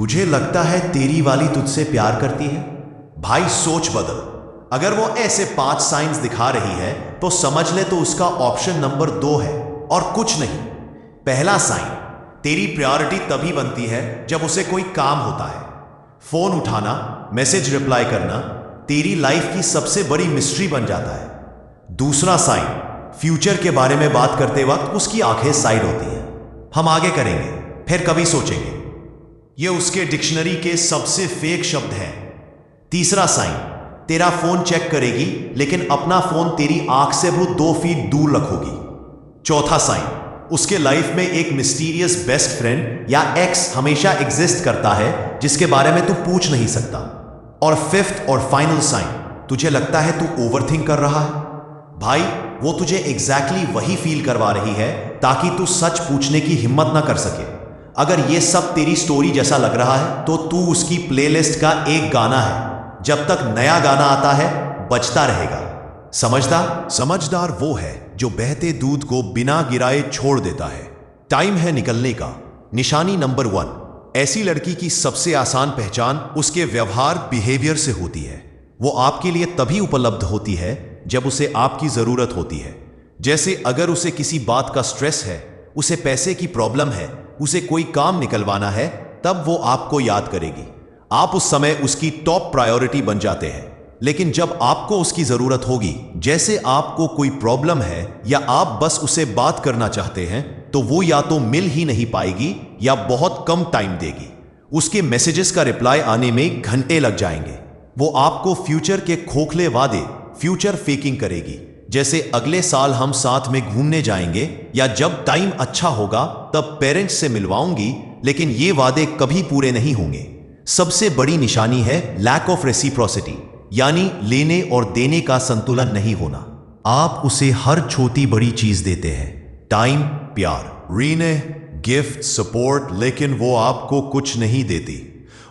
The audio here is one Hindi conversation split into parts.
तुझे लगता है तेरी वाली तुझसे प्यार करती है? भाई सोच बदल। अगर वो ऐसे 5 साइंस दिखा रही है तो समझ ले तो उसका ऑप्शन नंबर 2 है और कुछ नहीं। पहला साइन, तेरी प्रायोरिटी तभी बनती है जब उसे कोई काम होता है। फोन उठाना, मैसेज रिप्लाई करना तेरी लाइफ की सबसे बड़ी मिस्ट्री बन जाता है। दूसरा साइन, फ्यूचर के बारे में बात करते वक्त उसकी आंखें साइड होती हैं। हम आगे करेंगे, फिर कभी सोचेंगे। ये उसके डिक्शनरी के सबसे फेक शब्द हैं। तीसरा साइन, तेरा फोन चेक करेगी लेकिन अपना फोन तेरी आंख से वो 2 फीट दूर रखोगी। चौथा साइन, उसके लाइफ में एक मिस्टीरियस बेस्ट फ्रेंड या एक्स हमेशा एग्जिस्ट करता है जिसके बारे में तू पूछ नहीं सकता। और फिफ्थ और फाइनल साइन, तुझे लगता है तू ओवरथिंक कर रहा है। भाई वो तुझे एग्जैक्टली वही फील करवा रही है ताकि तू सच पूछने की हिम्मत ना कर सके। अगर ये सब तेरी स्टोरी जैसा लग रहा है तो तू उसकी प्लेलिस्ट का एक गाना है। जब तक नया गाना आता है बजता रहेगा। समझदार वो है जो बहते दूध को बिना गिराए छोड़ देता है। टाइम है निकलने का। निशानी नंबर 1, ऐसी लड़की की सबसे आसान पहचान उसके व्यवहार बिहेवियर से होती है। वो आपके लिए तभी उपलब्ध होती है जब उसे आपकी जरूरत होती है। जैसे अगर उसे किसी बात का स्ट्रेस है, उसे पैसे की प्रॉब्लम है, उसे कोई काम निकलवाना है, तब वो आपको याद करेगी। आप उस समय उसकी टॉप प्रायोरिटी बन जाते हैं। लेकिन जब आपको उसकी जरूरत होगी, जैसे आपको कोई प्रॉब्लम है या आप बस उसे बात करना चाहते हैं, तो वो या तो मिल ही नहीं पाएगी या बहुत कम टाइम देगी। उसके मैसेजेस का रिप्लाई आने में घंटे लग जाएंगे। वो आपको फ्यूचर के खोखले वादे, फ्यूचर फेकिंग करेगी। जैसे अगले साल हम साथ में घूमने जाएंगे या जब टाइम अच्छा होगा तब पेरेंट्स से मिलवाऊंगी, लेकिन ये वादे कभी पूरे नहीं होंगे। सबसे बड़ी निशानी है लैक ऑफ रेसिप्रोसिटी, यानी लेने और देने का संतुलन नहीं होना। आप उसे हर छोटी बड़ी चीज देते हैं, टाइम, प्यार, रीने, गिफ्ट, सपोर्ट, लेकिन वो आपको कुछ नहीं देती।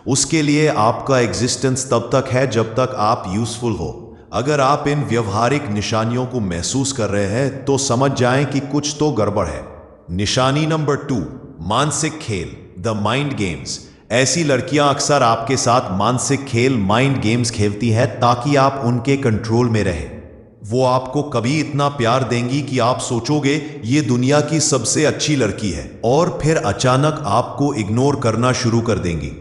उसके लिए आपका एग्जिस्टेंस तब तक है जब तक आप यूजफुल हो। अगर आप इन व्यवहारिक निशानियों को महसूस कर रहे हैं तो समझ जाएं कि कुछ तो गड़बड़ है। निशानी नंबर 2, मानसिक खेल, द माइंड गेम्स। ऐसी लड़कियां अक्सर आपके साथ मानसिक खेल, माइंड गेम्स खेलती हैं ताकि आप उनके कंट्रोल में रहे। वो आपको कभी इतना प्यार देंगी कि आप सोचोगे ये दुनिया की सबसे अच्छी लड़की है, और फिर अचानक आपको इग्नोर करना शुरू कर देंगी।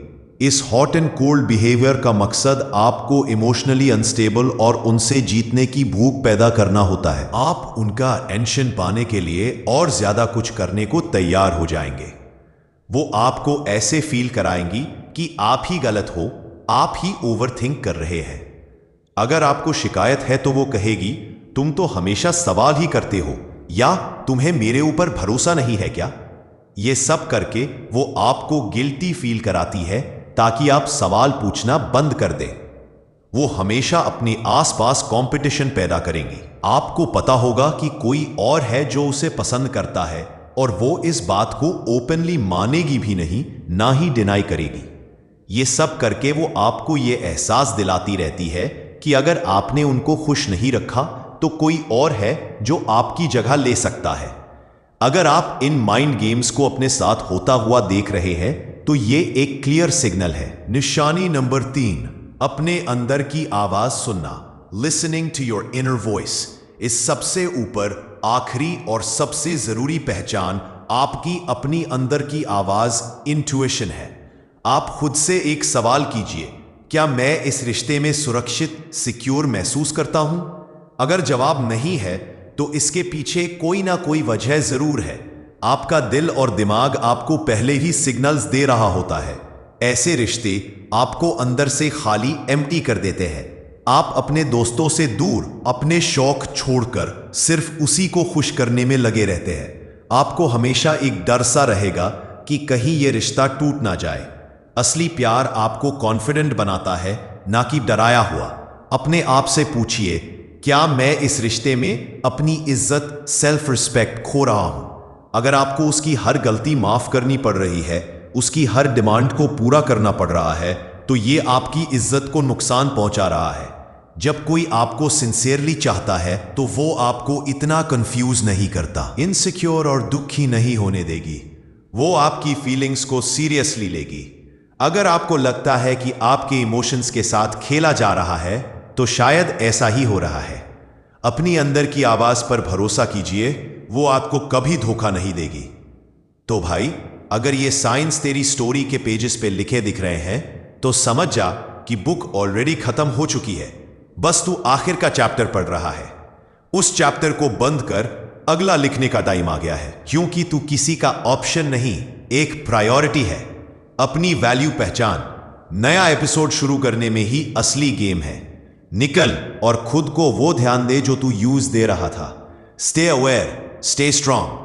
इस हॉट एंड कोल्ड बिहेवियर का मकसद आपको इमोशनली अनस्टेबल और उनसे जीतने की भूख पैदा करना होता है। आप उनका अटेंशन पाने के लिए और ज्यादा कुछ करने को तैयार हो जाएंगे। वो आपको ऐसे फील कराएंगी कि आप ही गलत हो, आप ही ओवरथिंक कर रहे हैं। अगर आपको शिकायत है तो वो कहेगी, तुम तो हमेशा सवाल ही करते हो, या तुम्हें मेरे ऊपर भरोसा नहीं है क्या? ये सब करके वो आपको गिल्टी फील कराती है ताकि आप सवाल पूछना बंद कर दें। वो हमेशा अपने आसपास कंपटीशन पैदा करेंगी। आपको पता होगा कि कोई और है जो उसे पसंद करता है, और वो इस बात को ओपनली मानेगी भी नहीं, ना ही डिनाई करेगी। ये सब करके वो आपको ये एहसास दिलाती रहती है कि अगर आपने उनको खुश नहीं रखा तो कोई और है जो आपकी जगह ले सकता है। अगर आप इन माइंड गेम्स को अपने साथ होता हुआ देख रहे हैं तो ये एक क्लियर सिग्नल है। निशानी नंबर 3, अपने अंदर की आवाज सुनना, listening to your inner voice. इस सबसे ऊपर, आखिरी और सबसे जरूरी पहचान आपकी अपनी अंदर की आवाज, इंट्यूशन है। आप खुद से एक सवाल कीजिए, क्या मैं इस रिश्ते में सुरक्षित, सिक्योर महसूस करता हूं? अगर जवाब नहीं है तो इसके पीछे कोई ना कोई वजह जरूर है। आपका दिल और दिमाग आपको पहले ही सिग्नल्स दे रहा होता है। ऐसे रिश्ते आपको अंदर से खाली, एम्प्टी कर देते हैं। आप अपने दोस्तों से दूर, अपने शौक छोड़कर सिर्फ उसी को खुश करने में लगे रहते हैं। आपको हमेशा एक डर सा रहेगा कि कहीं यह रिश्ता टूट ना जाए। असली प्यार आपको कॉन्फिडेंट बनाता है, ना कि डराया हुआ। अपने आप से पूछिए, क्या मैं इस रिश्ते में अपनी इज्जत, सेल्फ रिस्पेक्ट खो रहा हूं? अगर आपको उसकी हर गलती माफ करनी पड़ रही है, उसकी हर डिमांड को पूरा करना पड़ रहा है, तो ये आपकी इज्जत को नुकसान पहुंचा रहा है। जब कोई आपको सिंसियरली चाहता है तो वो आपको इतना कंफ्यूज नहीं करता, इनसिक्योर और दुखी नहीं होने देगी। वो आपकी फीलिंग्स को सीरियसली लेगी। अगर आपको लगता है कि आपके इमोशंस के साथ खेला जा रहा है तो शायद ऐसा ही हो रहा है। अपनी अंदर की आवाज पर भरोसा कीजिए, वो आपको कभी धोखा नहीं देगी। तो भाई, अगर ये साइंस तेरी स्टोरी के पेजेस पे लिखे दिख रहे हैं तो समझ जा कि बुक ऑलरेडी खत्म हो चुकी है। बस तू आखिर का चैप्टर पढ़ रहा है। उस चैप्टर को बंद कर अगला लिखने का टाइम आ गया है, क्योंकि तू किसी का ऑप्शन नहीं, एक प्रायोरिटी है। अपनी वैल्यू पहचान। नया एपिसोड शुरू करने में ही असली गेम है। निकल और खुद को वो ध्यान दे जो तू यूज दे रहा था। Stay aware, stay strong.